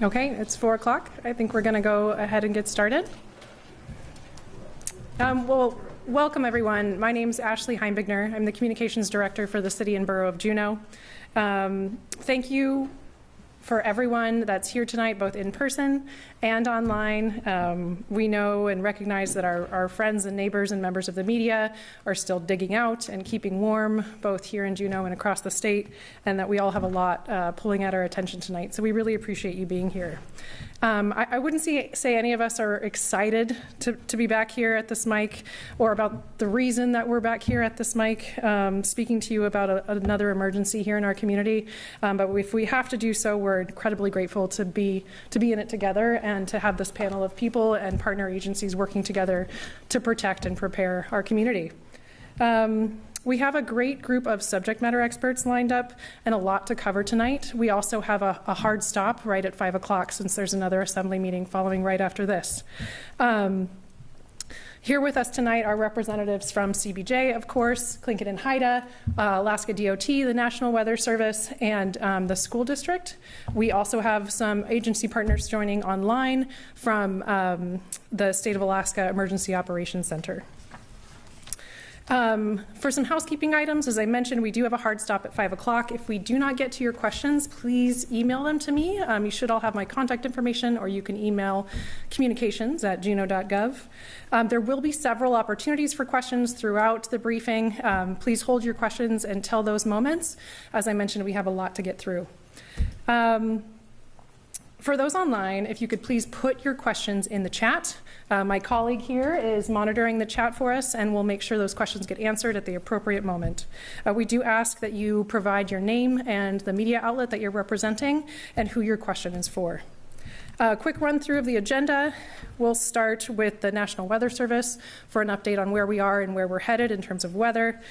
Okay, it's 4 o'clock. I think we're going to go ahead and get started. Well, welcome everyone. My name is Ashley Heimbigner. I'm the Communications Director for the City and Borough of Juneau. Thank you for everyone that's here tonight, both in person and online. We know and recognize that our friends and neighbors and members of the media are still digging out and keeping warm, both here in Juneau and across the state, and that we all have a lot pulling at our attention tonight. So we really appreciate you being here. I wouldn't say any of us are excited to be back here at this mic, or about the reason that we're back here at this mic, speaking to you about another emergency here in our community. But if we have to do so, we're incredibly grateful to be in it together and to have this panel of people and partner agencies working together to protect and prepare our community. We have a great group of subject matter experts lined up and a lot to cover tonight. We also have a hard stop right at 5 o'clock since there's another assembly meeting following right after this. Here with us tonight are representatives from CBJ, of course, Tlingit and Haida, Alaska DOT, the National Weather Service, and the school district. We also have some agency partners joining online from the State of Alaska Emergency Operations Center. For some housekeeping items, as I mentioned, we do have a hard stop at 5 o'clock. If we do not get to your questions, please email them to me. You should all have my contact information, or you can email communications@juneau.gov. There will be several opportunities for questions throughout the briefing. Please hold your questions until those moments. As I mentioned, we have a lot to get through. For those online, if you could please put your questions in the chat. My colleague here is monitoring the chat for us, and we'll make sure those questions get answered at the appropriate moment. We do ask that you provide your name and the media outlet that you're representing and who your question is for. Quick run through of the agenda. We'll start with the National Weather Service for an update on where we are and where we're headed in terms of weather.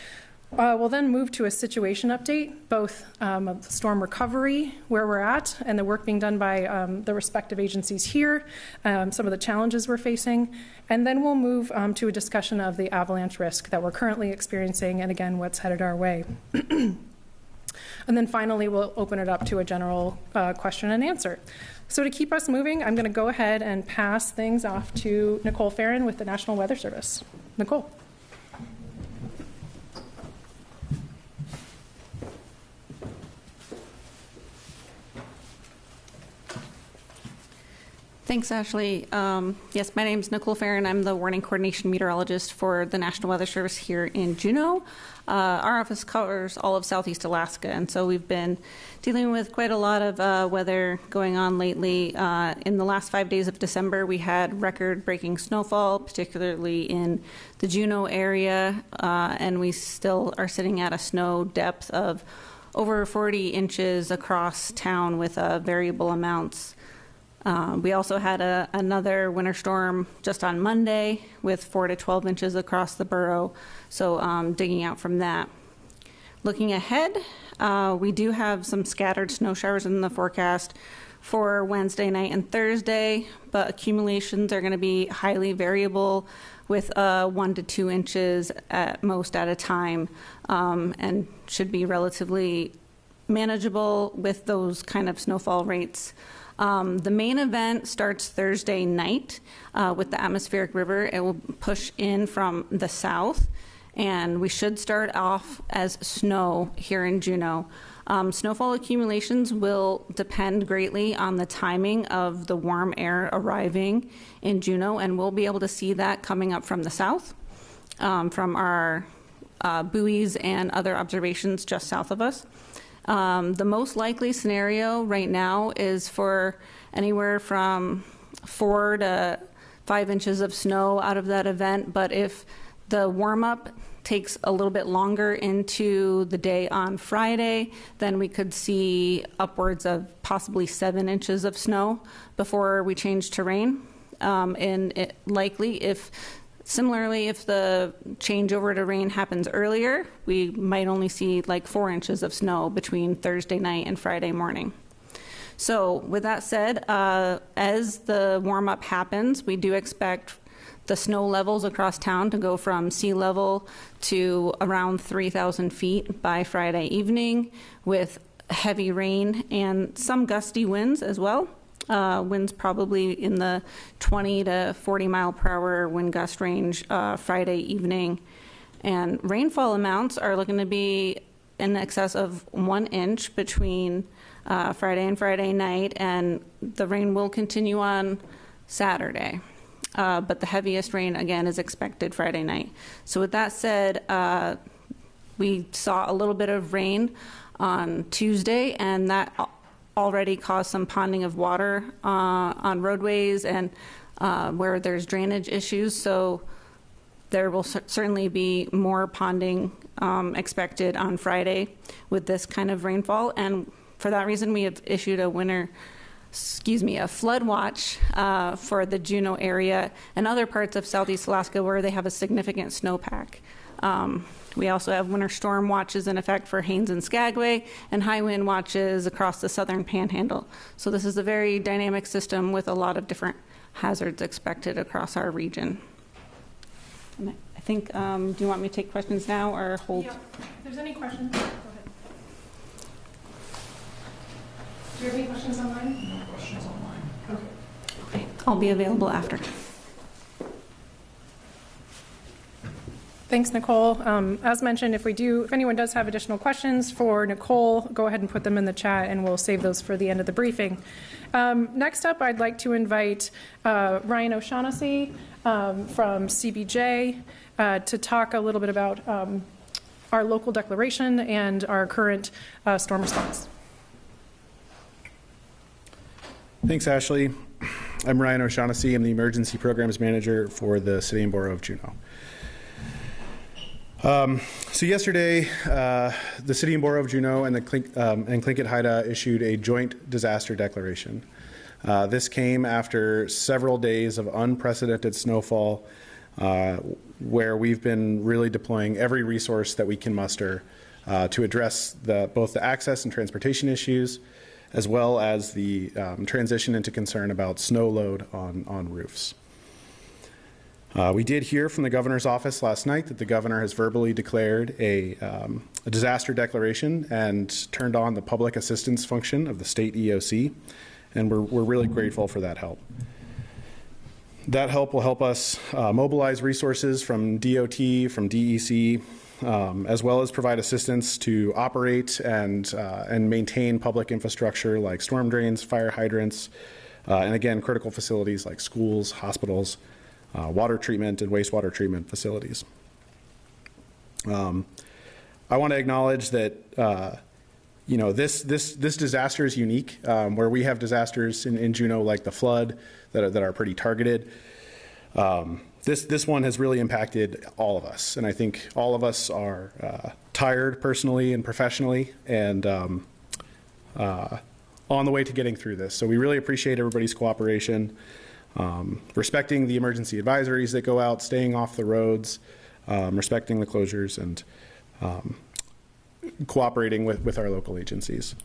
We'll then move to a situation update, both of storm recovery, where we're at, and the work being done by the respective agencies here, some of the challenges we're facing, and then we'll move to a discussion of the avalanche risk that we're currently experiencing, and again, what's headed our way. And then finally, we'll open it up to a general question and answer. So to keep us moving, I'm going to go ahead and pass things off to Nicole Farron with the National Weather Service. Nicole. Thanks, Ashley. Yes, my name is Nicole Farron. I'm the warning coordination meteorologist for the National Weather Service here in Juneau. Our office covers all of Southeast Alaska, and so we've been dealing with quite a lot of weather going on lately. In the last 5 days of December, we had record-breaking snowfall, particularly in the Juneau area, and we still are sitting at a snow depth of over 40 inches across town with variable amounts. We also had another winter storm just on Monday with 4 to 12 inches across the borough, so digging out from that. Looking ahead, we do have some scattered snow showers in the forecast for Wednesday night and Thursday, but accumulations are going to be highly variable with 1 to 2 inches at most at a time, and should be relatively manageable with those kind of snowfall rates. The main event starts Thursday night with the atmospheric river. It will push in from the south, and we should start off as snow here in Juneau. Snowfall accumulations will depend greatly on the timing of the warm air arriving in Juneau, and we'll be able to see that coming up from the south, from our buoys and other observations just south of us. The most likely scenario right now is for anywhere from 4 to 5 inches of snow out of that event, but if the warm-up takes a little bit longer into the day on Friday, then we could see upwards of possibly 7 inches of snow before we change to rain. And similarly, if the changeover to rain happens earlier, we might only see like 4 inches of snow between Thursday night and Friday morning. So with that said, as the warm-up happens, we do expect the snow levels across town to go from sea level to around 3,000 feet by Friday evening, with heavy rain and some gusty winds as well. Winds probably in the 20 to 40 mile per hour wind gust range Friday evening. And rainfall amounts are looking to be in excess of 1 inch between Friday and Friday night, and the rain will continue on Saturday. But the heaviest rain, again, is expected Friday night. So with that said, we saw a little bit of rain on Tuesday, and that already caused some ponding of water on roadways and where there's drainage issues. So there will certainly be more ponding expected on Friday with this kind of rainfall. And for that reason, we have issued a flood watch for the Juneau area and other parts of Southeast Alaska where they have a significant snowpack. We also have winter storm watches in effect for Haines and Skagway and high wind watches across the southern panhandle. So this is a very dynamic system with a lot of different hazards expected across our region. And I think, do you want me to take questions now or hold? Yeah. If there's any questions, go ahead. Do you have any questions online? No questions online. Okay. I'll be available after. Thanks, Nicole. As mentioned, if anyone does have additional questions for Nicole, go ahead and put them in the chat and we'll save those for the end of the briefing. Next up, I'd like to invite Ryan O'Shaughnessy from CBJ to talk a little bit about our local declaration and our current storm response. Thanks, Ashley. I'm Ryan O'Shaughnessy. I'm the Emergency Programs Manager for the City and Borough of Juneau. So yesterday, the City and Borough of Juneau and Tlingit Haida issued a joint disaster declaration. This came after several days of unprecedented snowfall, where we've been really deploying every resource that we can muster to address both the access and transportation issues, as well as the transition into concern about snow load on roofs. We did hear from the governor's office last night that the governor has verbally declared a disaster declaration and turned on the public assistance function of the state EOC, and we're really grateful for that help. That help will help us mobilize resources from DOT, from DEC, as well as provide assistance to operate and maintain public infrastructure like storm drains, fire hydrants, and again, critical facilities like schools, hospitals, water treatment and wastewater treatment facilities. I want to acknowledge that this disaster is unique. Where we have disasters in Juneau like the flood that are pretty targeted. This one has really impacted all of us, and I think all of us are tired personally and professionally, and on the way to getting through this. So we really appreciate everybody's cooperation. Respecting the emergency advisories that go out, staying off the roads, respecting the closures, and cooperating with our local agencies.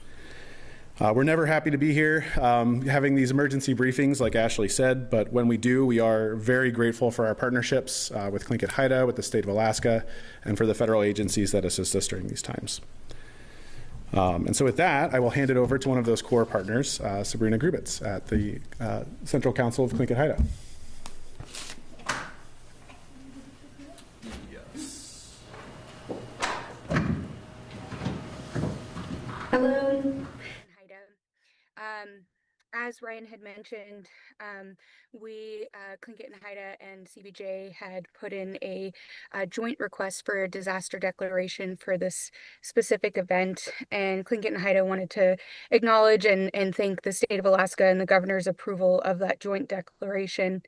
We're never happy to be here having these emergency briefings, like Ashley said, but when we do, we are very grateful for our partnerships with Tlingit Haida, with the state of Alaska, and for the federal agencies that assist us during these times. And so with that, I will hand it over to one of those core partners, Sabrina Grubitz at the Central Council of Tlingit Haida. Yes. Hello, Haida. As Ryan had mentioned, we, Tlingit and Haida and CBJ had put in a joint request for a disaster declaration for this specific event, and Tlingit and Haida wanted to acknowledge and thank the state of Alaska and the governor's approval of that joint declaration.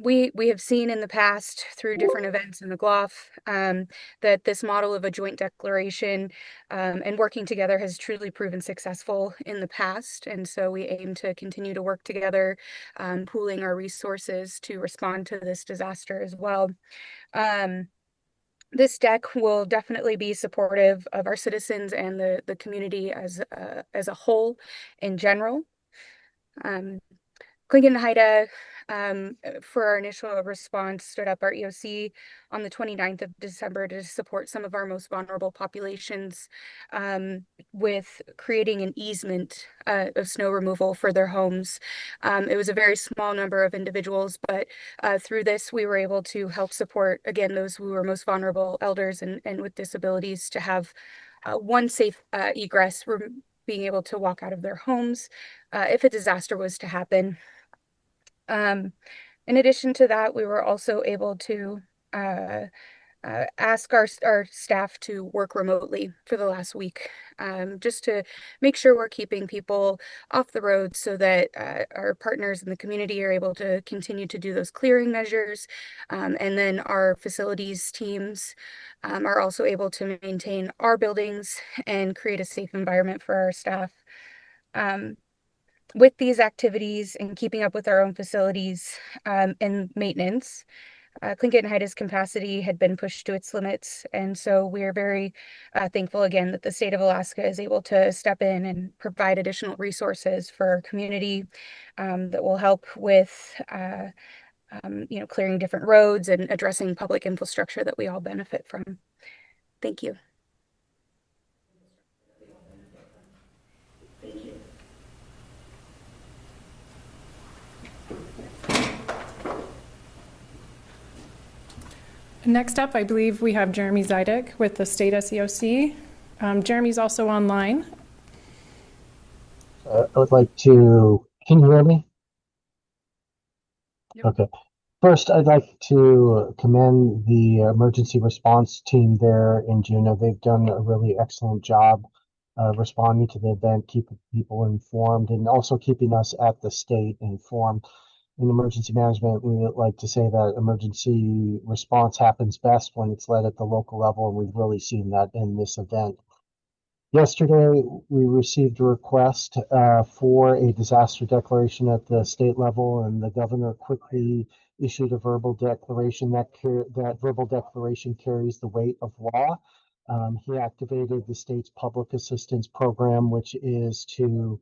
We have seen in the past through different events in the GLOF that this model of a joint declaration and working together has truly proven successful in the past. And so we aim to continue to work together, pooling our resources to respond to this disaster as well. This deck will definitely be supportive of our citizens and the community as a whole in general. Tlingit and Haida for our initial response, stood up our EOC on the 29th of December to support some of our most vulnerable populations with creating an easement of snow removal for their homes. It was a very small number of individuals, but through this, we were able to help support, again, those who were most vulnerable, elders and with disabilities, to have one safe egress, being able to walk out of their homes if a disaster was to happen. In addition to that, we were also able to ask our staff to work remotely for the last week, just to make sure we're keeping people off the road so that our partners in the community are able to continue to do those clearing measures. And then our facilities teams are also able to maintain our buildings and create a safe environment for our staff. With these activities and keeping up with our own facilities and maintenance, Tlingit and Haida's capacity had been pushed to its limits. And so we are very thankful again that the state of Alaska is able to step in and provide additional resources for our community that will help with clearing different roads and addressing public infrastructure that we all benefit from. Thank you. Next up, I believe we have Jeremy Zidek with the state SEOC. Jeremy's also online. I would like to, can you hear me? Yep. Okay. First, I'd like to commend the emergency response team there in Juneau. They've done a really excellent job responding to the event, keeping people informed, and also keeping us at the state informed. In emergency management, we would like to say that emergency response happens best when it's led at the local level, and we've really seen that in this event. Yesterday, we received a request for a disaster declaration at the state level, and the governor quickly issued a verbal declaration. That verbal declaration carries the weight of law. He activated the state's public assistance program, which is to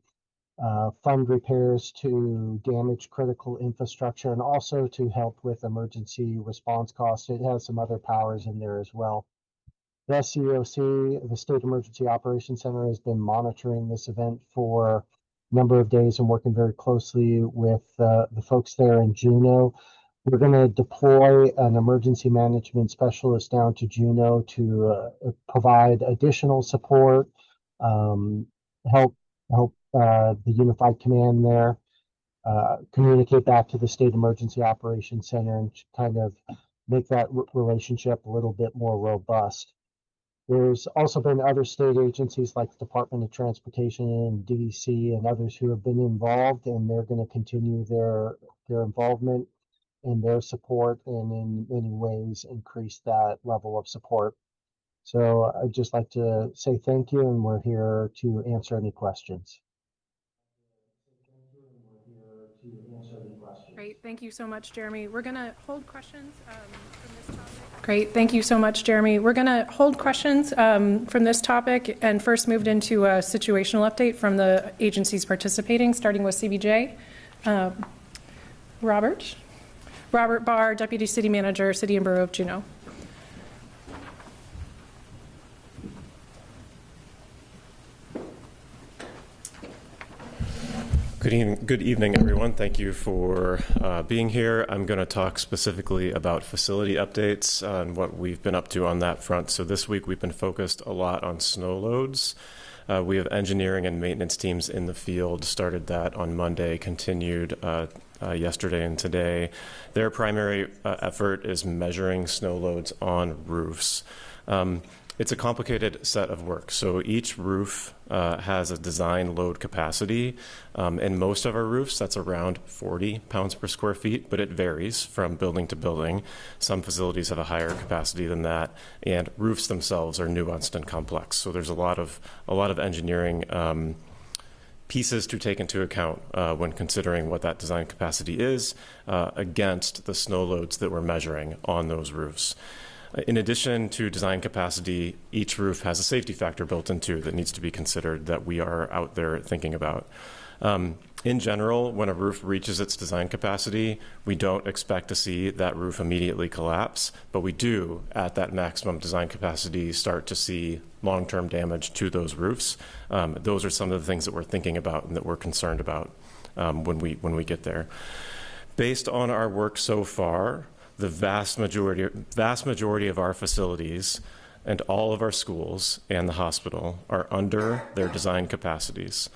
fund repairs to damage critical infrastructure and also to help with emergency response costs. It has some other powers in there as well. The SEOC, the State Emergency Operations Center, has been monitoring this event for a number of days and working very closely with the folks there in Juneau. We're going to deploy an emergency management specialist down to Juneau to provide additional support, help the Unified Command there, communicate back to the State Emergency Operations Center and kind of make that relationship a little bit more robust. There's also been other state agencies like the Department of Transportation and DEC and others who have been involved, and they're going to continue their involvement and their support and in many ways increase that level of support. So I'd just like to say thank you, and we're here to answer any questions. Great, thank you so much, Jeremy. We're going to hold questions from this topic. Great, thank you so much, Jeremy. We're going to hold questions from this topic and first moved into a situational update from the agencies participating, starting with CBJ. Robert Barr, Deputy City Manager, City and Borough of Juneau. Good evening, everyone. Thank you for being here. I'm going to talk specifically about facility updates and what we've been up to on that front. So this week we've been focused a lot on snow loads. We have engineering and maintenance teams in the field, started that on Monday, continued yesterday and today. Their primary effort is measuring snow loads on roofs. It's a complicated set of work. So each roof has a design load capacity. In most of our roofs, that's around 40 pounds per square feet, but it varies from building to building. Some facilities have a higher capacity than that, and roofs themselves are nuanced and complex. So there's a lot of engineering pieces to take into account when considering what that design capacity is against the snow loads that we're measuring on those roofs. In addition to design capacity, each roof has a safety factor built into that needs to be considered that we are out there thinking about. In general, when a roof reaches its design capacity, we don't expect to see that roof immediately collapse, but we do, at that maximum design capacity, start to see long-term damage to those roofs. Those are some of the things that we're thinking about and that we're concerned about when we get there. Based on our work so far, the vast majority of our facilities and all of our schools and the hospital are under their design capacities.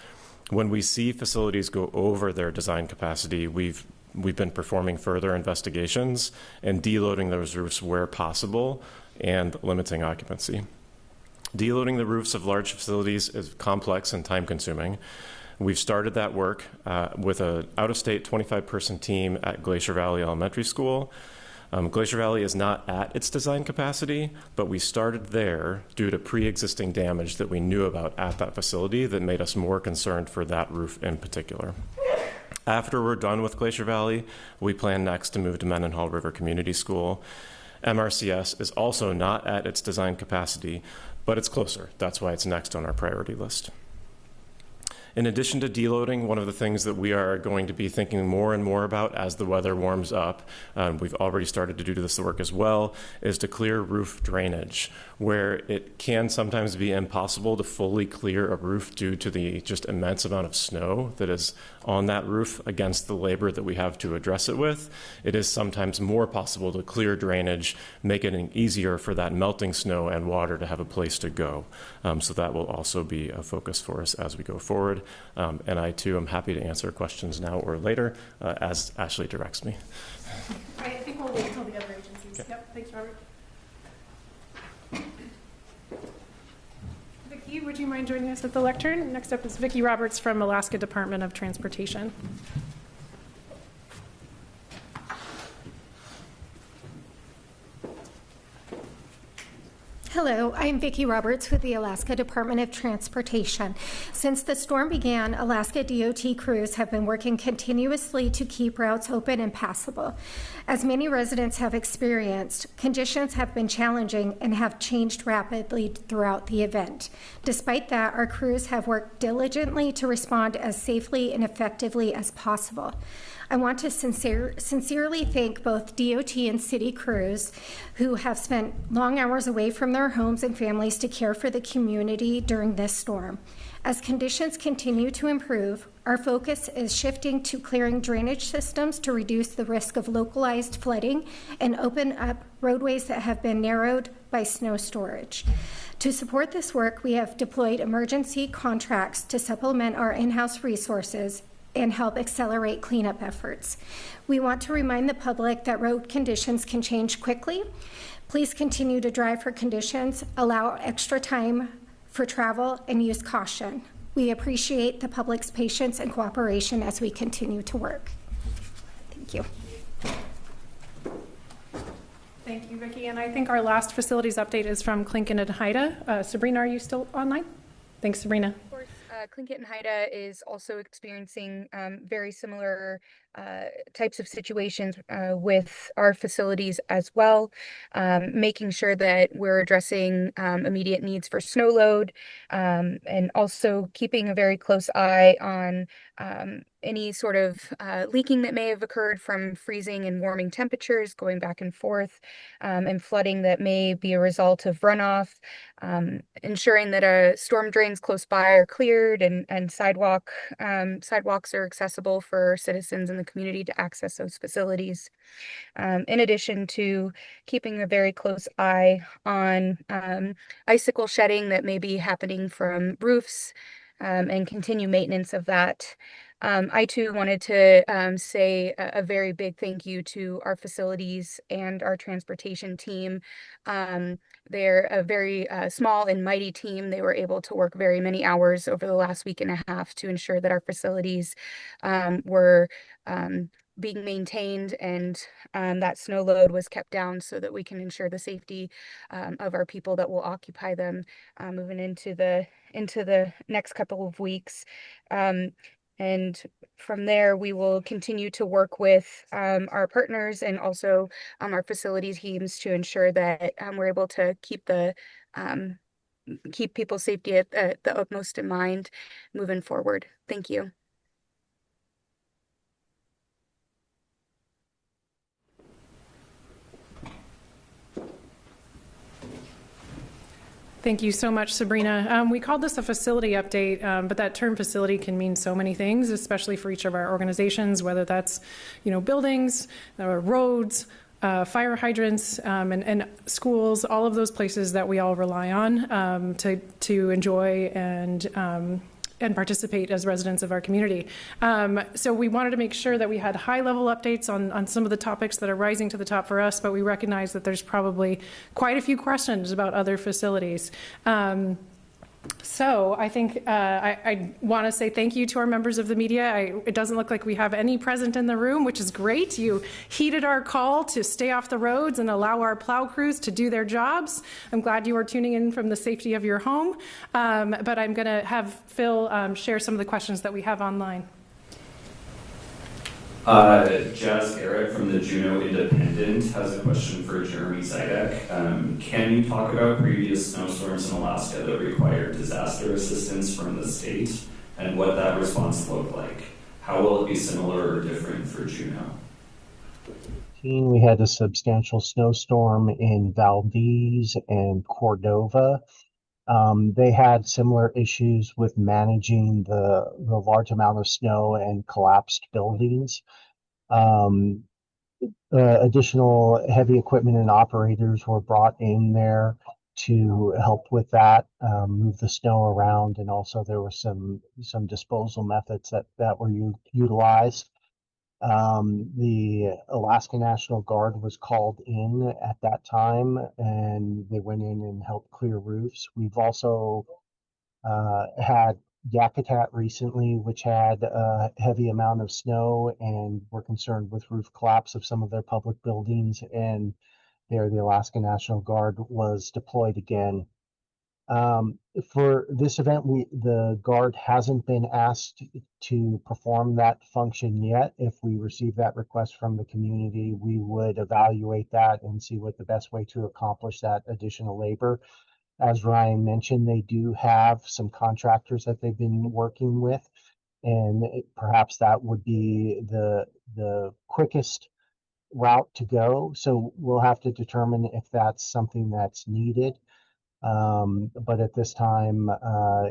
When we see facilities go over their design capacity, we've been performing further investigations and deloading those roofs where possible and limiting occupancy. Deloading the roofs of large facilities is complex and time-consuming. We've started that work with an out-of-state 25-person team at Glacier Valley Elementary School. Glacier Valley is not at its design capacity, but we started there due to pre-existing damage that we knew about at that facility that made us more concerned for that roof in particular. After we're done with Glacier Valley, we plan next to move to Mendenhall River Community School. MRCS is also not at its design capacity, but it's closer. That's why it's next on our priority list. In addition to deloading, one of the things that we are going to be thinking more and more about as the weather warms up, we've already started to do this work as well, is to clear roof drainage, where it can sometimes be impossible to fully clear a roof due to the just immense amount of snow that is on that roof against the labor that we have to address it with. It is sometimes more possible to clear drainage, make it easier for that melting snow and water to have a place to go. So that will also be a focus for us as we go forward. And I, too, am happy to answer questions now or later as Ashley directs me. I think we'll wait until the other agencies. Okay. Yep, thanks, Robert. Vicki, would you mind joining us at the lectern? Next up is Vicki Roberts from Alaska Department of Transportation. Hello, I'm Vicki Roberts with the Alaska Department of Transportation. Since the storm began, Alaska DOT crews have been working continuously to keep routes open and passable. As many residents have experienced, conditions have been challenging and have changed rapidly throughout the event. Despite that, our crews have worked diligently to respond as safely and effectively as possible. I want to sincerely thank both DOT and city crews who have spent long hours away from their homes and families to care for the community during this storm. As conditions continue to improve, our focus is shifting to clearing drainage systems to reduce the risk of localized flooding and open up roadways that have been narrowed by snow storage. To support this work, we have deployed emergency contracts to supplement our in-house resources and help accelerate cleanup efforts. We want to remind the public that road conditions can change quickly. Please continue to drive for conditions, allow extra time for travel, and use caution. We appreciate the public's patience and cooperation as we continue to work. Thank you. Thank you, Vicki. And I think our last facilities update is from Tlingit and Haida. Sabrina, are you still online? Thanks, Sabrina. Of course, Tlingit and Haida is also experiencing very similar types of situations with our facilities as well, making sure that we're addressing immediate needs for snow load, and also keeping a very close eye on any sort of leaking that may have occurred from freezing and warming temperatures going back and forth, and flooding that may be a result of runoff, ensuring that storm drains close by are cleared and sidewalks are accessible for citizens in the community to access those facilities. In addition to keeping a very close eye on icicle shedding that may be happening from roofs, and continue maintenance of that. I too wanted to say a very big thank you to our facilities and our transportation team. They're a very small and mighty team. They were able to work very many hours over the last week and a half to ensure that our facilities were being maintained and that snow load was kept down so that we can ensure the safety of our people that will occupy them moving into the next couple of weeks. And from there, we will continue to work with our partners and also our facility teams to ensure that we're able to keep people's safety at the utmost in mind moving forward. Thank you. Thank you so much, Sabrina. We called this a facility update, but that term facility can mean so many things, especially for each of our organizations, whether that's, buildings, roads, fire hydrants, and schools, all of those places that we all rely on to enjoy and participate as residents of our community. So we wanted to make sure that we had high-level updates on some of the topics that are rising to the top for us, but we recognize that there's probably quite a few questions about other facilities. So I think I want to say thank you to our members of the media. It doesn't look like we have any present in the room, which is great. You heeded our call to stay off the roads and allow our plow crews to do their jobs. I'm glad you are tuning in from the safety of your home. But I'm going to have Phil share some of the questions that we have online. Jazz Garrett from the Juneau Independent has a question for Jeremy Zidek. Can you talk about previous snowstorms in Alaska that required disaster assistance from the state and what that response looked like? How will it be similar or different for Juneau? We had a substantial snowstorm in Valdez and Cordova. They had similar issues with managing the large amount of snow and collapsed buildings. Additional heavy equipment and operators were brought in there to help with that, move the snow around, and also there were some disposal methods that were utilized. The Alaska National Guard was called in at that time, and they went in and helped clear roofs. We've also had Yakutat recently, which had a heavy amount of snow, and were concerned with roof collapse of some of their public buildings, and there the Alaska National Guard was deployed again. For this event, the Guard hasn't been asked to perform that function yet. If we receive that request from the community, we would evaluate that and see what the best way to accomplish that additional labor. As Ryan mentioned, they do have some contractors that they've been working with, and perhaps that would be the quickest route to go. So we'll have to determine if that's something that's needed. But at this time,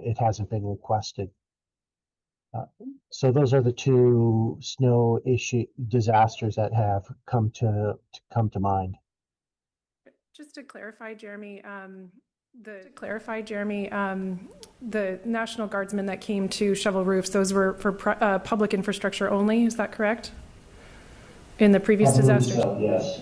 it hasn't been requested. So those are the two snow disasters that have come to mind. Just to clarify, Jeremy, the National Guardsmen that came to shovel roofs, those were for public infrastructure only. Is that correct? In the previous disaster? So, yes.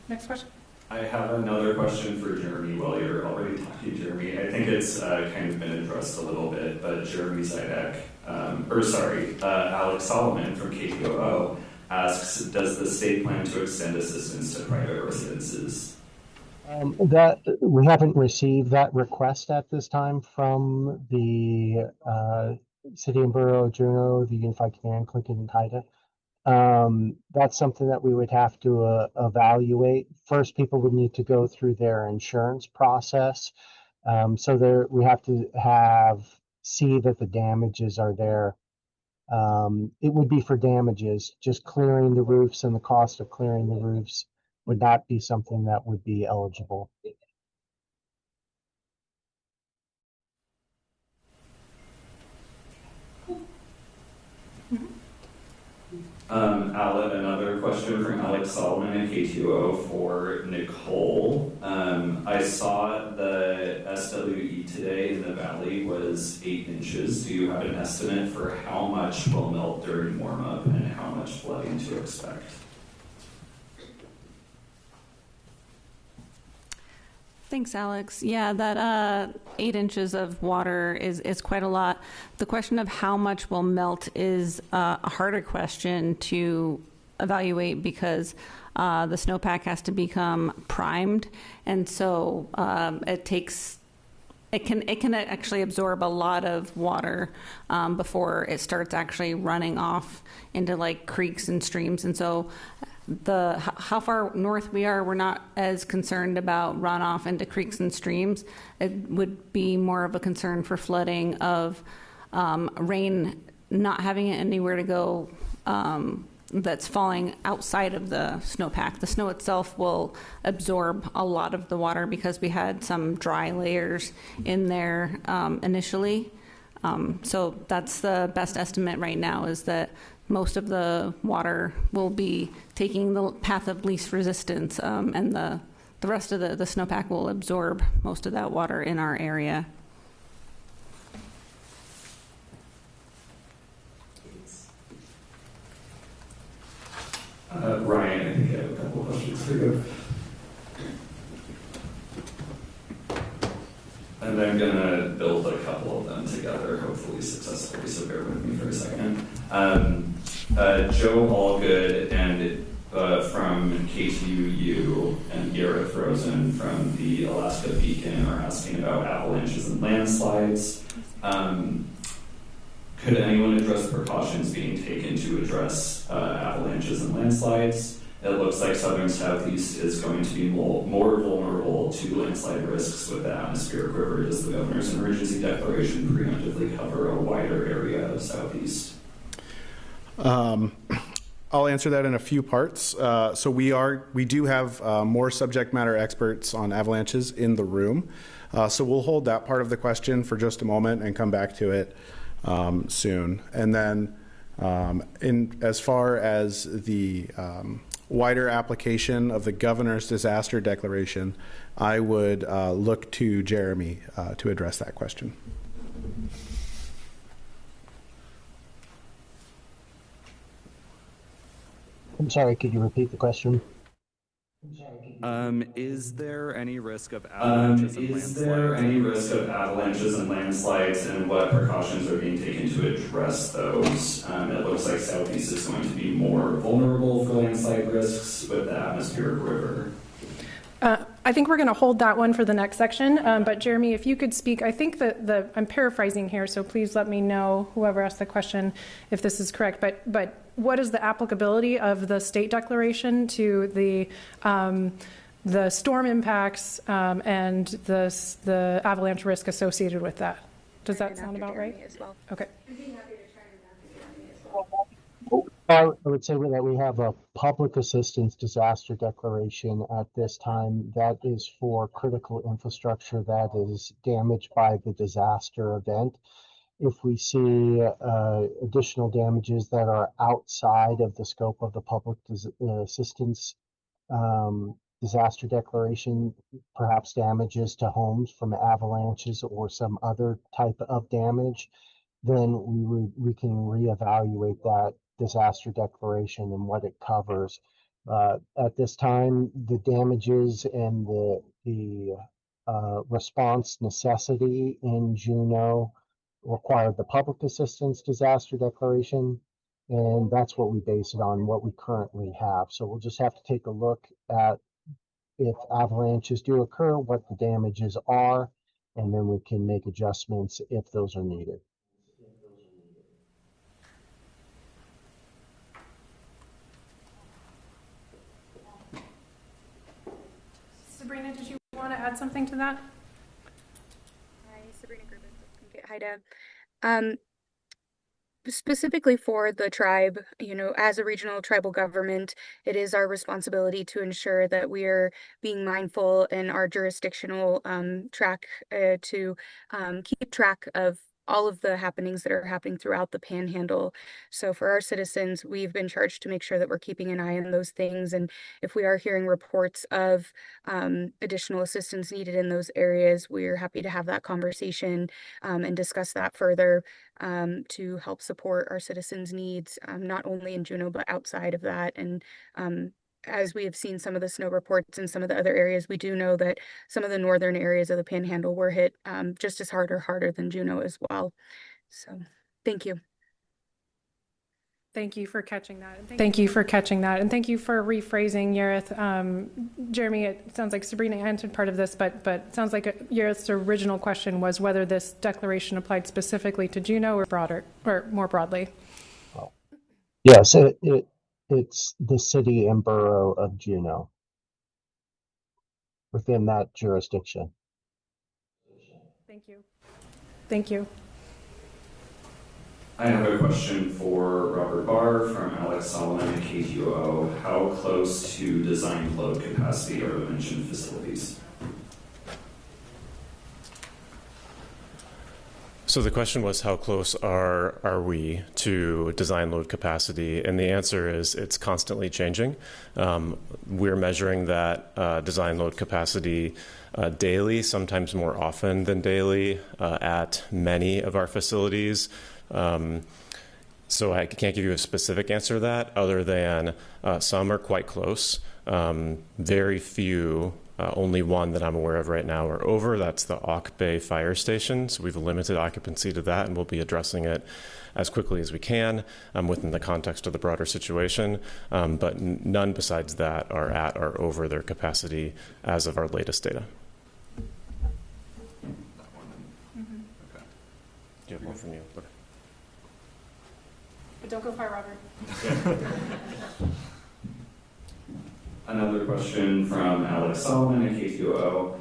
Next question. I have another question for Jeremy while you're already talking, Jeremy. I think it's kind of been addressed a little bit, but Jeremy Zidek, Alex Solomon from KTOO asks, does the state plan to extend assistance to private residences? That we haven't received that request at this time from the City and Borough of Juneau, the Unified Command, Tlingit and Haida. That's something that we would have to evaluate. First, people would need to go through their insurance process. So we have to see that the damages are there. It would be for damages. Just clearing the roofs and the cost of clearing the roofs would not be something that would be eligible. Another question from Alex Solomon at K2O for Nicole. I saw the SWE today in the valley was 8 inches. Do you have an estimate for how much will melt during warm-up and how much flooding to expect? Thanks, Alex. Yeah, that 8 inches of water is quite a lot. The question of how much will melt is a harder question to evaluate because the snowpack has to become primed, and so it takes it can actually absorb a lot of water before it starts actually running off into like creeks and streams. And so how far north we are, we're not as concerned about runoff into creeks and streams. It would be more of a concern for flooding of rain not having anywhere to go that's falling outside of the snowpack. The snow itself will absorb a lot of the water because we had some dry layers in there initially. So that's the best estimate right now, is that most of the water will be taking the path of least resistance, and the rest of the snowpack will absorb most of that water in our area. Ryan, I think I have a couple of questions for you. And I'm going to build a couple of them together, hopefully successfully, so bear with me for a second. Joe Allgood and from KTUU and Gareth Rosen from the Alaska Beacon are asking about avalanches and landslides. Could anyone address precautions being taken to address avalanches and landslides? It looks like southern southeast is going to be more vulnerable to landslide risks with the atmospheric river. Does the governor's emergency declaration preemptively cover a wider area of southeast? I'll answer that in a few parts. So we do have more subject matter experts on avalanches in the room. So we'll hold that part of the question for just a moment and come back to it soon. And then as far as the wider application of the governor's disaster declaration, I would look to Jeremy to address that question. I'm sorry, could you repeat the question? Is there any risk of avalanches and landslides, and what precautions are being taken to address those? It looks like southeast is going to be more vulnerable for landslide risks with the atmospheric river. I think we're going to hold that one for the next section, but Jeremy, if you could speak, I think that I'm paraphrasing here, so please let me know, whoever asked the question, if this is correct, but what is the applicability of the state declaration to the storm impacts and the avalanche risk associated with that? Does that sound about right? As well. Okay. I would say that we have a public assistance disaster declaration at this time that is for critical infrastructure that is damaged by the disaster event. If we see additional damages that are outside of the scope of the public assistance disaster declaration, perhaps damages to homes from avalanches or some other type of damage, then we can reevaluate that disaster declaration and what it covers. At this time, the damages and the response necessity in Juneau required the public assistance disaster declaration, and that's what we base it on, what we currently have. So we'll just have to take a look at if avalanches do occur, what the damages are, and then we can make adjustments if those are needed. Sabrina, did you want to add something to that? Hi, Sabrina Grubin, Haida. Specifically for the tribe, as a regional tribal government, it is our responsibility to ensure that we are being mindful in our jurisdictional track to keep track of all of the happenings that are happening throughout the Panhandle. So for our citizens, we've been charged to make sure that we're keeping an eye on those things. And if we are hearing reports of additional assistance needed in those areas, we're happy to have that conversation and discuss that further to help support our citizens' needs, not only in Juneau, but outside of that. And as we have seen some of the snow reports in some of the other areas, we do know that some of the northern areas of the Panhandle were hit just as hard or harder than Juneau as well. So thank you. Thank you for catching that. And thank you for rephrasing, Yareth. Jeremy, it sounds like Sabrina answered part of this, but it sounds like Yareth's original question was whether this declaration applied specifically to Juneau or broader, or more broadly. Yes, it's the city and borough of Juneau within that jurisdiction. Thank you. Thank you. I have a question for Robert Barr from Alex Solomon at KTOO. How close to design load capacity are the mentioned facilities? So the question was, how close are we to design load capacity? And the answer is it's constantly changing. We're measuring that design load capacity daily, sometimes more often than daily, at many of our facilities. So I can't give you a specific answer to that, other than some are quite close. Very few, only one that I'm aware of right now, are over. That's the Auk Bay Fire Station. So we've limited occupancy to that, and we'll be addressing it as quickly as we can within the context of the broader situation. But none besides that are at or over their capacity as of our latest data. Mm-hmm. Okay. Do you have more from you? Okay. But don't go far, Robert. Another question from Alex Solomon at KTOO.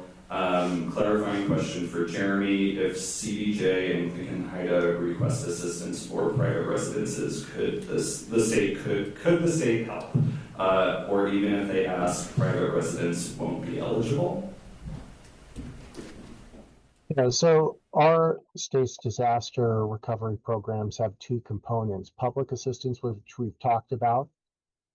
Clarifying question for Jeremy. If CBJ and Tlingit and Haida request assistance for private residences, could the state help? Or even if they ask, private residents won't be eligible? Yeah, so our state's disaster recovery programs have two components: public assistance, which we've talked about,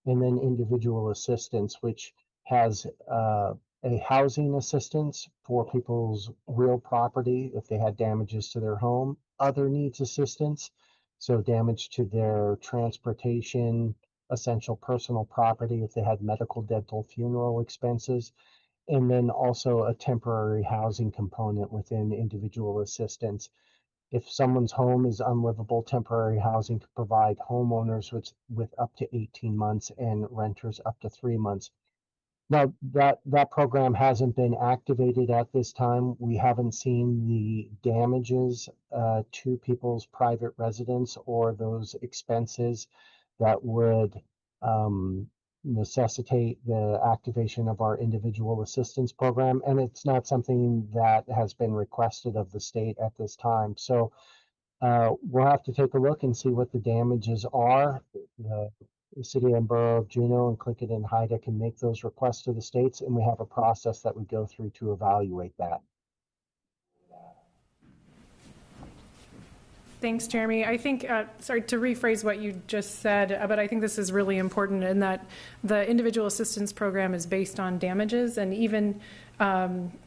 and then individual assistance, which has a housing assistance for people's real property if they had damages to their home, other needs assistance, so damage to their transportation, essential personal property if they had medical, dental, funeral expenses, and then also a temporary housing component within individual assistance. If someone's home is unlivable, temporary housing could provide homeowners with up to 18 months and renters up to 3 months. Now, that program hasn't been activated at this time. We haven't seen the damages to people's private residence or those expenses that would necessitate the activation of our individual assistance program. And it's not something that has been requested of the state at this time. So we'll have to take a look and see what the damages are. The city and borough of Juneau and Tlingit and Haida can make those requests to the states, and we have a process that we go through to evaluate that. Thanks, Jeremy. I think, sorry to rephrase what you just said, but I think this is really important in that the individual assistance program is based on damages, and even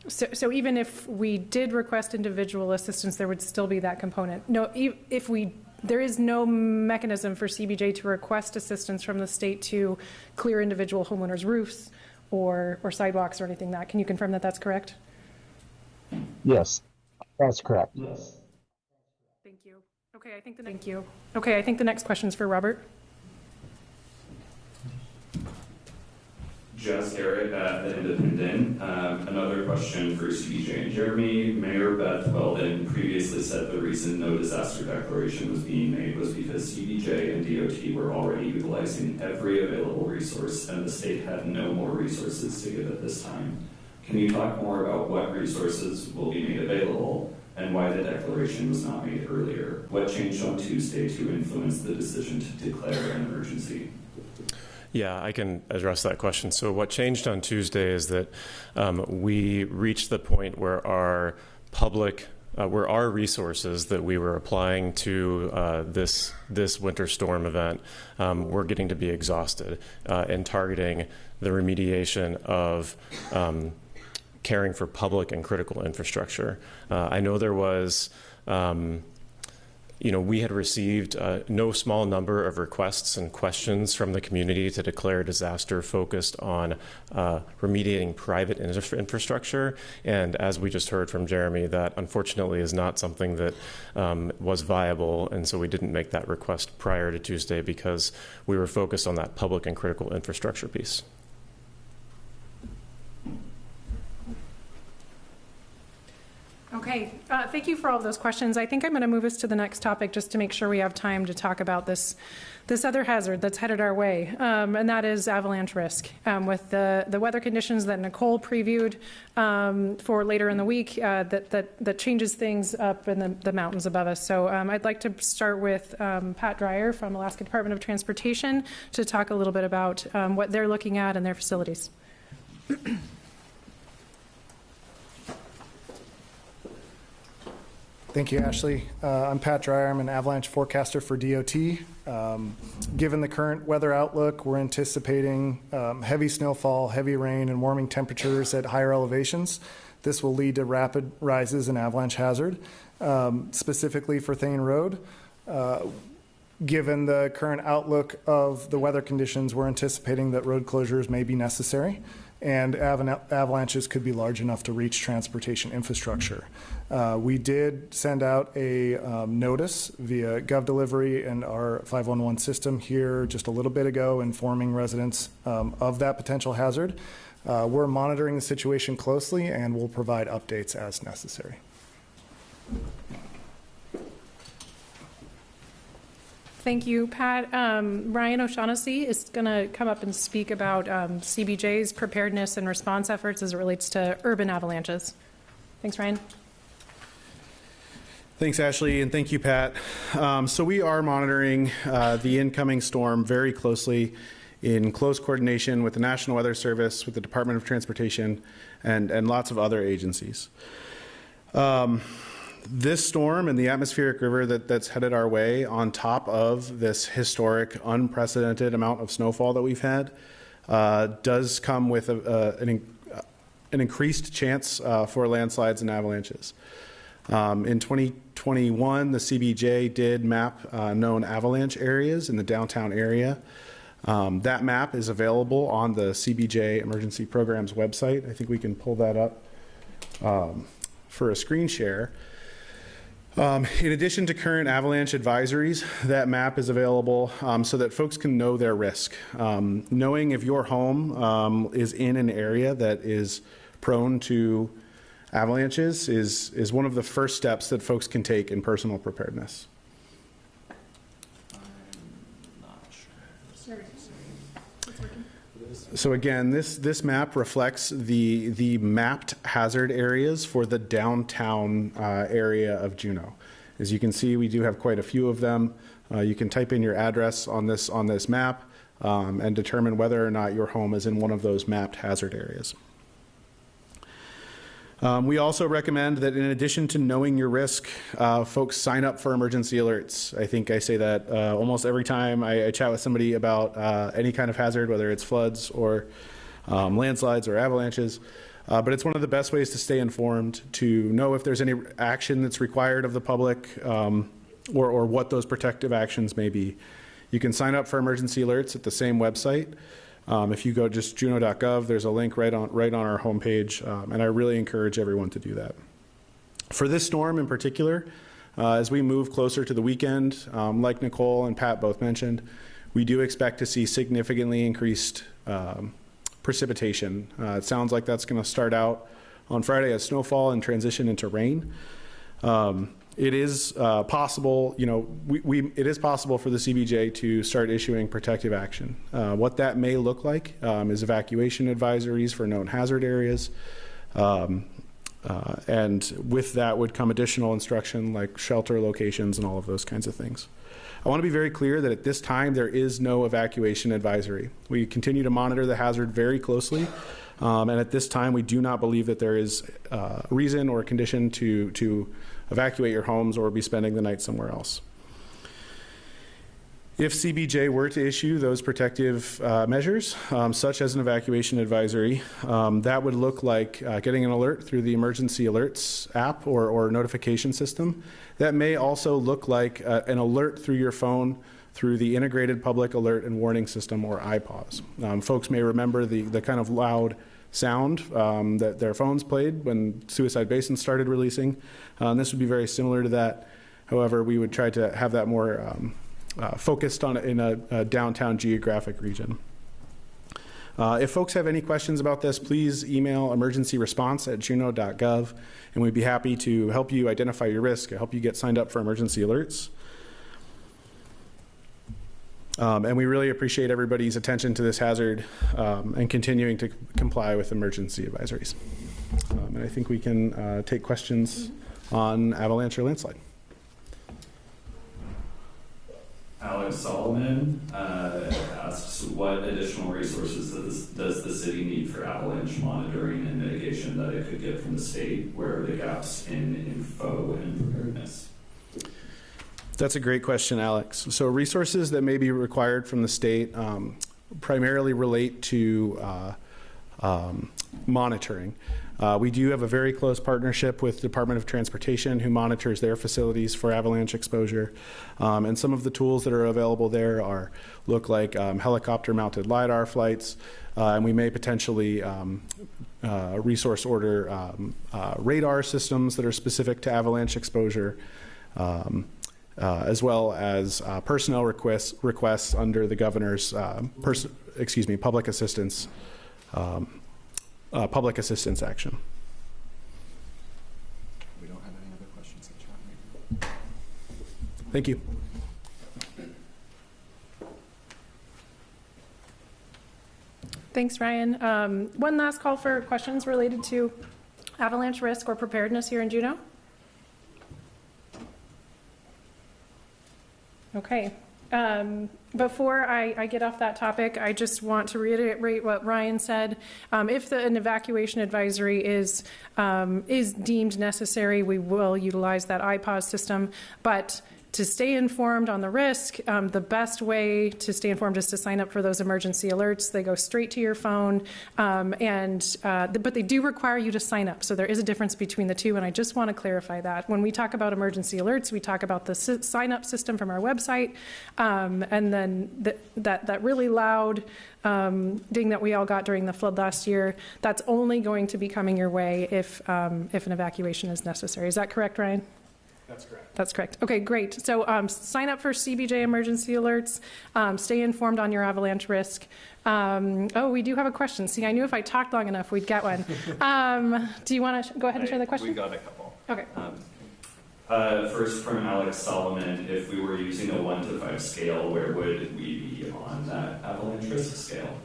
so even if we did request individual assistance, there would still be that component. No, there is no mechanism for CBJ to request assistance from the state to clear individual homeowners' roofs or sidewalks or anything that. Can you confirm that that's correct? Yes, that's correct. Yes. Thank you. Okay, I think the next question is for Robert. Jess Garrett at The Independent. Another question for CBJ and Jeremy. Mayor Beth Weldon previously said the reason no disaster declaration was being made was because CBJ and DOT were already utilizing every available resource and the state had no more resources to give at this time. Can you talk more about what resources will be made available and why the declaration was not made earlier? What changed on Tuesday to influence the decision to declare an emergency? Yeah, I can address that question. So what changed on Tuesday is that we reached the point where our resources that we were applying to this winter storm event were getting to be exhausted in targeting the remediation of caring for public and critical infrastructure. I know there was we had received no small number of requests and questions from the community to declare disaster focused on remediating private infrastructure. And as we just heard from Jeremy, that unfortunately is not something that was viable. And so we didn't make that request prior to Tuesday because we were focused on that public and critical infrastructure piece. Okay, thank you for all of those questions. I think I'm going to move us to the next topic just to make sure we have time to talk about this other hazard that's headed our way, and that is avalanche risk. With the weather conditions that Nicole previewed for later in the week, that changes things up in the mountains above us. So I'd like to start with Pat Dreyer from Alaska Department of Transportation to talk a little bit about what they're looking at in their facilities. Thank you, Ashley. I'm Pat Dreyer. I'm an avalanche forecaster for DOT. Given the current weather outlook, we're anticipating heavy snowfall, heavy rain, and warming temperatures at higher elevations. This will lead to rapid rises in avalanche hazard, specifically for Thane Road. Given the current outlook of the weather conditions, we're anticipating that road closures may be necessary, and avalanches could be large enough to reach transportation infrastructure. We did send out a notice via Gov Delivery and our 511 system here just a little bit ago, informing residents of that potential hazard. We're monitoring the situation closely and will provide updates as necessary. Thank you, Pat. Ryan O'Shaughnessy is going to come up and speak about CBJ's preparedness and response efforts as it relates to urban avalanches. Thanks, Ryan. Thanks, Ashley, and thank you, Pat. So we are monitoring the incoming storm very closely in close coordination with the National Weather Service, with the Department of Transportation, and lots of other agencies. This storm and the atmospheric river that's headed our way, on top of this historic, unprecedented amount of snowfall that we've had, does come with an increased chance for landslides and avalanches. In 2021, the CBJ did map known avalanche areas in the downtown area. That map is available on the CBJ Emergency Programs website. I think we can pull that up for a screen share. In addition to current avalanche advisories, that map is available so that folks can know their risk. Knowing if your home is in an area that is prone to avalanches is one of the first steps that folks can take in personal preparedness. So again, this map reflects the mapped hazard areas for the downtown area of Juneau. As you can see, we do have quite a few of them. You can type in your address on this map and determine whether or not your home is in one of those mapped hazard areas. We also recommend that in addition to knowing your risk, folks sign up for emergency alerts. I think I say that almost every time I chat with somebody about any kind of hazard, whether it's floods or landslides or avalanches. But it's one of the best ways to stay informed, to know if there's any action that's required of the public or what those protective actions may be. You can sign up for emergency alerts at the same website. If you go just juneau.gov, there's a link right on our homepage, and I really encourage everyone to do that. For this storm in particular, as we move closer to the weekend, like Nicole and Pat both mentioned, we do expect to see significantly increased precipitation. It sounds like that's going to start out on Friday as snowfall and transition into rain. It is possible, it is possible for the CBJ to start issuing protective action. What that may look like is evacuation advisories for known hazard areas. And with that would come additional instruction like shelter locations and all of those kinds of things. I want to be very clear that at this time there is no evacuation advisory. We continue to monitor the hazard very closely. And at this time, we do not believe that there is reason or condition to evacuate your homes or be spending the night somewhere else. If CBJ were to issue those protective measures, such as an evacuation advisory, that would look like getting an alert through the emergency alerts app or notification system. That may also look like an alert through your phone through the Integrated Public Alert and Warning System, or IPAWS. Folks may remember the kind of loud sound that their phones played when Suicide Basin started releasing. And this would be very similar to that. However, we would try to have that more focused on in a downtown geographic region. If folks have any questions about this, please email emergencyresponse@juneau.gov, and we'd be happy to help you identify your risk, help you get signed up for emergency alerts. And we really appreciate everybody's attention to this hazard and continuing to comply with emergency advisories. And I think we can take questions on avalanche or landslide. Alex Solomon asks, what additional resources does the city need for avalanche monitoring and mitigation that it could get from the state? Where are the gaps in info and preparedness? That's a great question, Alex. So resources that may be required from the state primarily relate to monitoring. We do have a very close partnership with the Department of Transportation, who monitors their facilities for avalanche exposure. And some of the tools that are available there look like helicopter-mounted LiDAR flights, and we may potentially resource order radar systems that are specific to avalanche exposure, as well as personnel requests under the governor's public assistance action. We don't have any other questions in chat right now. Thank you. Thanks, Ryan. One last call for questions related to avalanche risk or preparedness here in Juneau. Okay. Before I get off that topic, I just want to reiterate what Ryan said. If an evacuation advisory is deemed necessary, we will utilize that IPAWS system. But to stay informed on the risk, the best way to stay informed is to sign up for those emergency alerts. They go straight to your phone, but they do require you to sign up. So there is a difference between the two, and I just want to clarify that. When we talk about emergency alerts, we talk about the sign-up system from our website, and then that really loud ding that we all got during the flood last year. That's only going to be coming your way if an evacuation is necessary. Is that correct, Ryan? That's correct. That's correct. Okay, great. So sign up for CBJ emergency alerts. Stay informed on your avalanche risk. We do have a question. See, I knew if I talked long enough, we'd get one. Do you want to go ahead and share the question? We got a couple. Okay. First from Alex Solomon, if we were using a 1 to 5 scale, where would we be on that avalanche risk scale?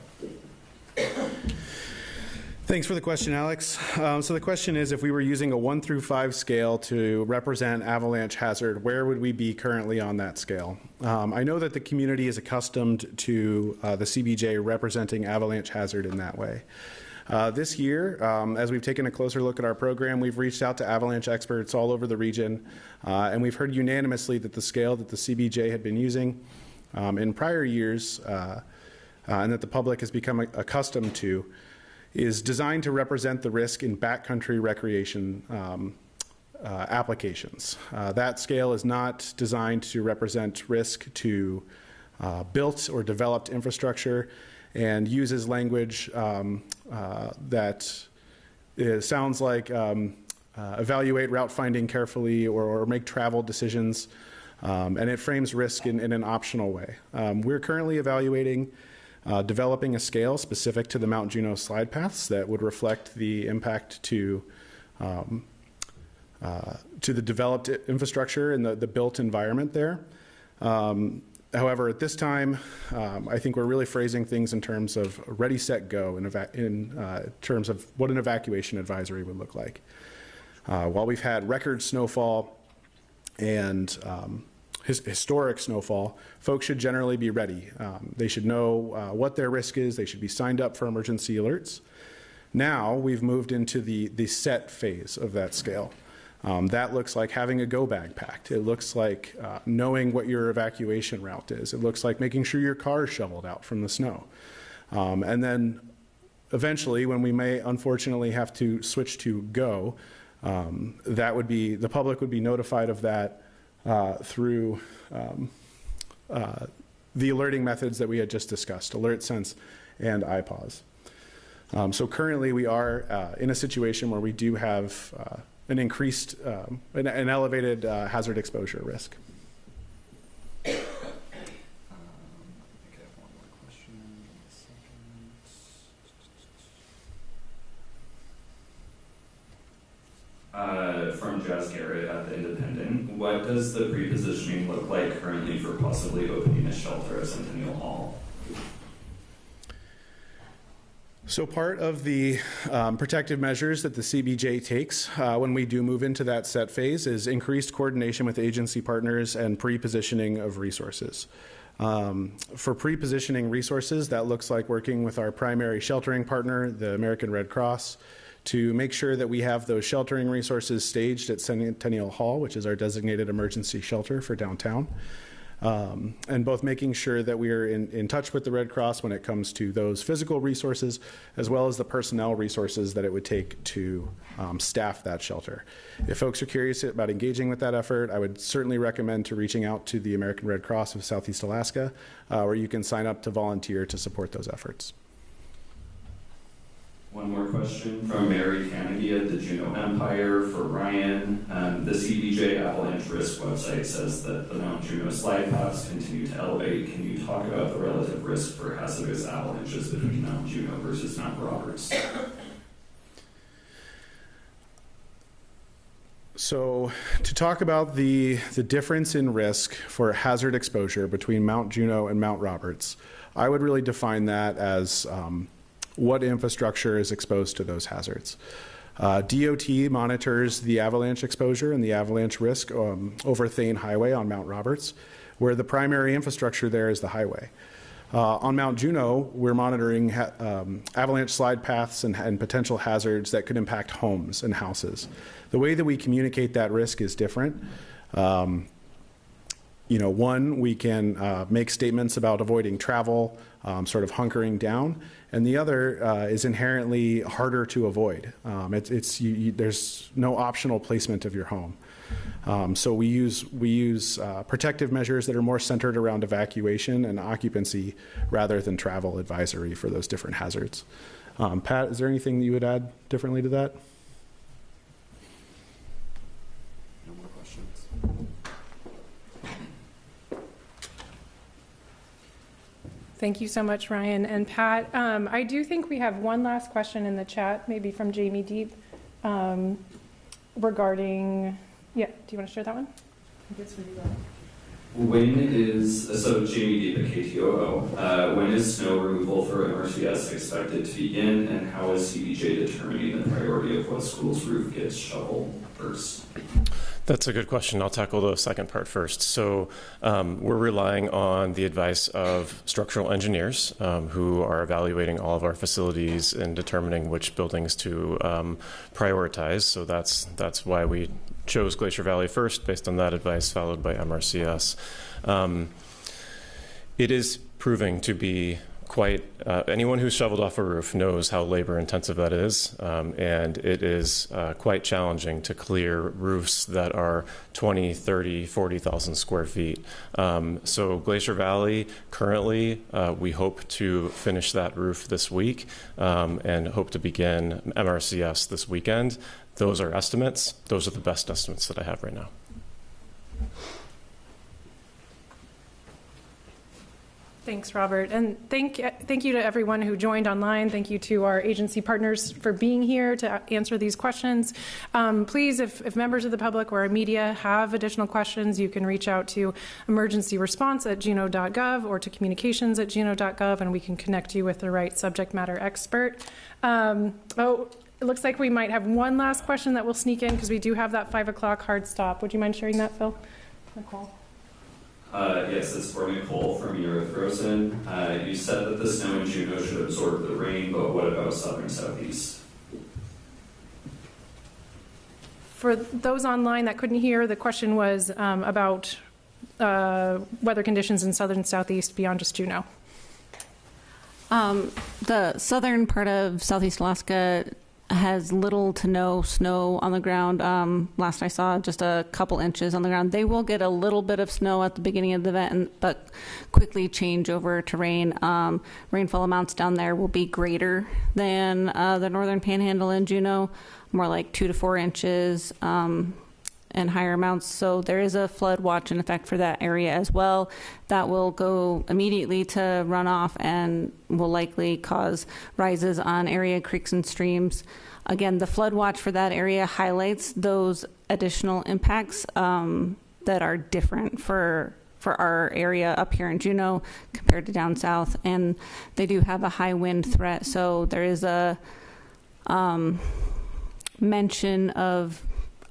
Thanks for the question, Alex. So the question is, if we were using a 1 through 5 scale to represent avalanche hazard, where would we be currently on that scale? I know that the community is accustomed to the CBJ representing avalanche hazard in that way. This year, as we've taken a closer look at our program, we've reached out to avalanche experts all over the region, and we've heard unanimously that the scale that the CBJ had been using in prior years and that the public has become accustomed to is designed to represent the risk in backcountry recreation applications. That scale is not designed to represent risk to built or developed infrastructure, and uses language that sounds like evaluate route finding carefully or make travel decisions, and it frames risk in an optional way. We're currently evaluating developing a scale specific to the Mount Juneau slide paths that would reflect the impact to the developed infrastructure and the built environment there. However, at this time, I think we're really phrasing things in terms of ready, set, go in terms of what an evacuation advisory would look like. While we've had record snowfall and historic snowfall, folks should generally be ready. They should know what their risk is. They should be signed up for emergency alerts. Now we've moved into the set phase of that scale. That looks like having a go bag packed. It looks like knowing what your evacuation route is. It looks like making sure your car is shoveled out from the snow. And then eventually, when we may unfortunately have to switch to go, that would be, the public would be notified of that through the alerting methods that we had just discussed, Alert, Sense, and iPause. So currently we are in a situation where we do have an increased, an elevated hazard exposure risk. I think I have one more question. Give me a second. From Jazz Garrett at The Independent, what does the pre-positioning look like currently for possibly opening a shelter at Centennial Hall? So part of the protective measures that the CBJ takes when we do move into that set phase is increased coordination with agency partners and pre-positioning of resources. For pre-positioning resources, that looks like working with our primary sheltering partner, the American Red Cross, to make sure that we have those sheltering resources staged at Centennial Hall, which is our designated emergency shelter for downtown. And both making sure that we are in touch with the Red Cross when it comes to those physical resources, as well as the personnel resources that it would take to staff that shelter. If folks are curious about engaging with that effort, I would certainly recommend to reaching out to the American Red Cross of Southeast Alaska, where you can sign up to volunteer to support those efforts. One more question from Mary Kennedy at the Juneau Empire for Ryan. The CBJ Avalanche Risk website says that the Mount Juneau slide paths continue to elevate. Can you talk about the relative risk for hazardous avalanches between Mount Juneau versus Mount Roberts? So to talk about the difference in risk for hazard exposure between Mount Juneau and Mount Roberts, I would really define that as what infrastructure is exposed to those hazards. DOT monitors the avalanche exposure and the avalanche risk over Thane Highway on Mount Roberts, where the primary infrastructure there is the highway. On Mount Juneau, we're monitoring avalanche slide paths and potential hazards that could impact homes and houses. The way that we communicate that risk is different. One, we can make statements about avoiding travel, sort of hunkering down, and the other is inherently harder to avoid. There's no optional placement of your home. So we use protective measures that are more centered around evacuation and occupancy rather than travel advisory for those different hazards. Pat, is there anything that you would add differently to that? No more questions. Thank you so much, Ryan and Pat. I do think we have one last question in the chat, maybe from Jamie Deep, regarding, yeah, do you want to share that one? When is, so Jamie Deep at KTOO, when is snow removal for MRCS expected to begin, and how is CBJ determining the priority of what school's roof gets shoveled first? That's a good question. I'll tackle the second part first. So we're relying on the advice of structural engineers who are evaluating all of our facilities and determining which buildings to prioritize. So that's why we chose Glacier Valley first, based on that advice, followed by MRCS. It is proving to be quite, anyone who's shoveled off a roof knows how labor intensive that is, and it is quite challenging to clear roofs that are 20, 30, 40,000 square feet. So Glacier Valley, currently, we hope to finish that roof this week and hope to begin MRCS this weekend. Those are estimates. Those are the best estimates that I have right now. Thanks, Robert. And thank you to everyone who joined online. Thank you to our agency partners for being here to answer these questions. Please, if members of the public or our media have additional questions, you can reach out to emergencyresponse@juneau.gov or to communications@juneau.gov, and we can connect you with the right subject matter expert. It looks like we might have one last question that will sneak in because we do have that 5 o'clock hard stop. Would you mind sharing that, Phil? Nicole? Yes, it's for Nicole from Earth Rosen. You said that the snow in Juneau should absorb the rain, but what about southern southeast? For those online that couldn't hear, the question was about weather conditions in southern and southeast beyond just Juneau. The southern part of Southeast Alaska has little to no snow on the ground. Last I saw, just a couple inches on the ground. They will get a little bit of snow at the beginning of the event, but quickly change over to rain. Rainfall amounts down there will be greater than the northern panhandle in Juneau, more like 2 to 4 inches. And higher amounts. So there is a flood watch in effect for that area as well. That will go immediately to runoff and will likely cause rises on area creeks and streams. Again, the flood watch for that area highlights those additional impacts that are different for our area up here in Juneau compared to down south. And they do have a high wind threat. So there is a mention of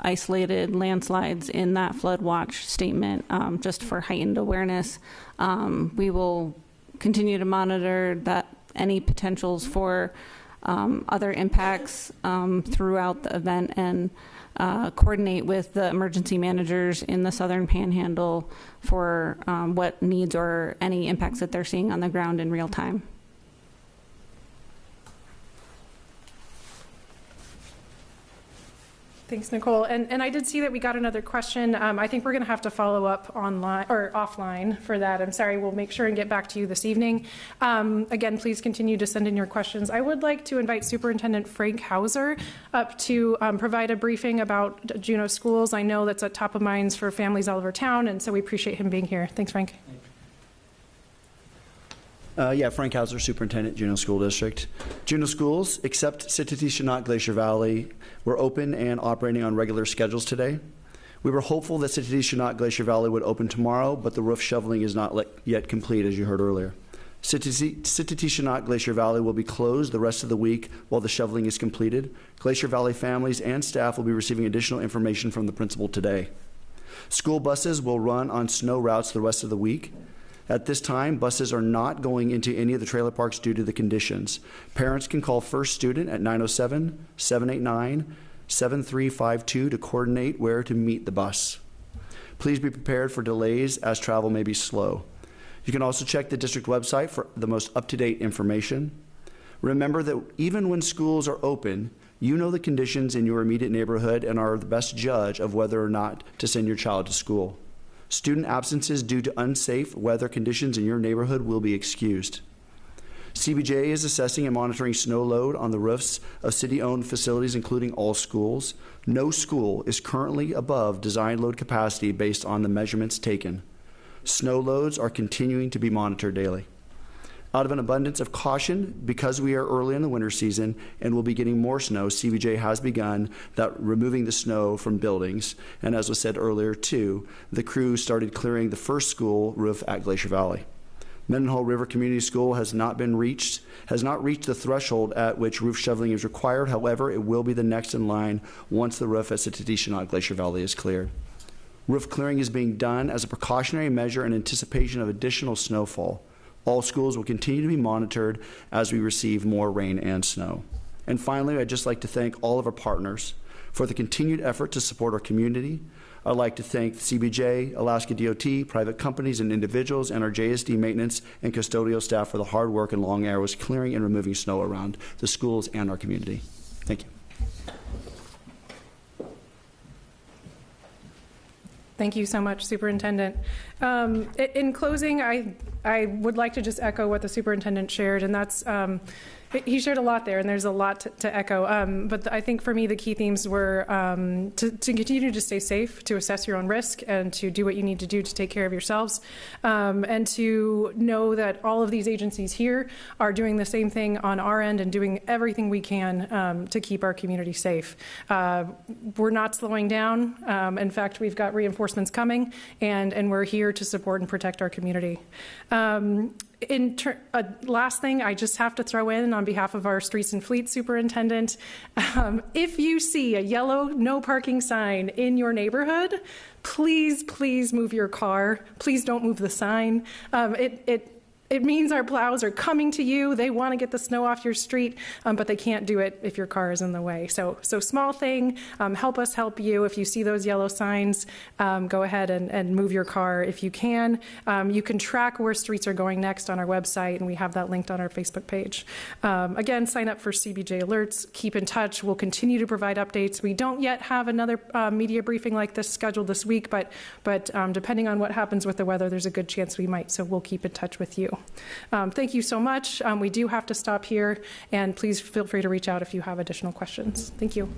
isolated landslides in that flood watch statement, just for heightened awareness. We will continue to monitor that any potentials for other impacts throughout the event and coordinate with the emergency managers in the southern panhandle for what needs or any impacts that they're seeing on the ground in real time. Thanks, Nicole. And I did see that we got another question. I think we're going to have to follow up online or offline for that. I'm sorry. We'll make sure and get back to you this evening. Again, please continue to send in your questions. I would like to invite Superintendent Frank Hauser up to provide a briefing about Juneau schools. I know that's at top of minds for families all over town, and so we appreciate him being here. Thanks, Frank. Frank Hauser, Superintendent, Juneau School District. Juneau schools, except Sititi-Chinook Glacier Valley, were open and operating on regular schedules today. We were hopeful that Sititi-Chinook Glacier Valley would open tomorrow, but the roof shoveling is not yet complete, as you heard earlier. Sititi-Chinook Glacier Valley will be closed the rest of the week while the shoveling is completed. Glacier Valley families and staff will be receiving additional information from the principal today. School buses will run on snow routes the rest of the week. At this time, buses are not going into any of the trailer parks due to the conditions. Parents can call First Student at 907-789-7352 to coordinate where to meet the bus. Please be prepared for delays as travel may be slow. You can also check the district website for the most up-to-date information. Remember that even when schools are open, you know the conditions in your immediate neighborhood and are the best judge of whether or not to send your child to school. Student absences due to unsafe weather conditions in your neighborhood will be excused. CBJ is assessing and monitoring snow load on the roofs of city-owned facilities, including all schools. No school is currently above design load capacity based on the measurements taken. Snow loads are continuing to be monitored daily. Out of an abundance of caution, because we are early in the winter season and will be getting more snow, CBJ has begun removing the snow from buildings. And as was said earlier too, the crew started clearing the first school roof at Glacier Valley. Mendenhall River Community School has not reached the threshold at which roof shoveling is required. However, it will be the next in line once the roof at Sititi-Chinook Glacier Valley is cleared. Roof clearing is being done as a precautionary measure in anticipation of additional snowfall. All schools will continue to be monitored as we receive more rain and snow. And finally, I'd just like to thank all of our partners for the continued effort to support our community. I'd like to thank CBJ, Alaska DOT, private companies and individuals, and our JSD maintenance and custodial staff for the hard work and long hours clearing and removing snow around the schools and our community. Thank you. Thank you so much, Superintendent. In closing, I would like to just echo what the superintendent shared, and that's he shared a lot there, and there's a lot to echo. But I think for me, the key themes were to continue to stay safe, to assess your own risk, and to do what you need to do to take care of yourselves, and to know that all of these agencies here are doing the same thing on our end and doing everything we can to keep our community safe. We're not slowing down. In fact, we've got reinforcements coming, and we're here to support and protect our community. Last thing I just have to throw in on behalf of our Streets and Fleet Superintendent, if you see a yellow no parking sign in your neighborhood, please move your car. Please don't move the sign. It it means our plows are coming to you. They want to get the snow off your street, but they can't do it if your car is in the way. So small thing, help us help you. If you see those yellow signs, go ahead and move your car if you can. You can track where streets are going next on our website, and we have that linked on our Facebook page. Again, sign up for CBJ alerts. Keep in touch. We'll continue to provide updates. We don't yet have another media briefing like this scheduled this week, but depending on what happens with the weather, there's a good chance we might. So we'll keep in touch with you. Thank you so much. We do have to stop here, and please feel free to reach out if you have additional questions. Thank you.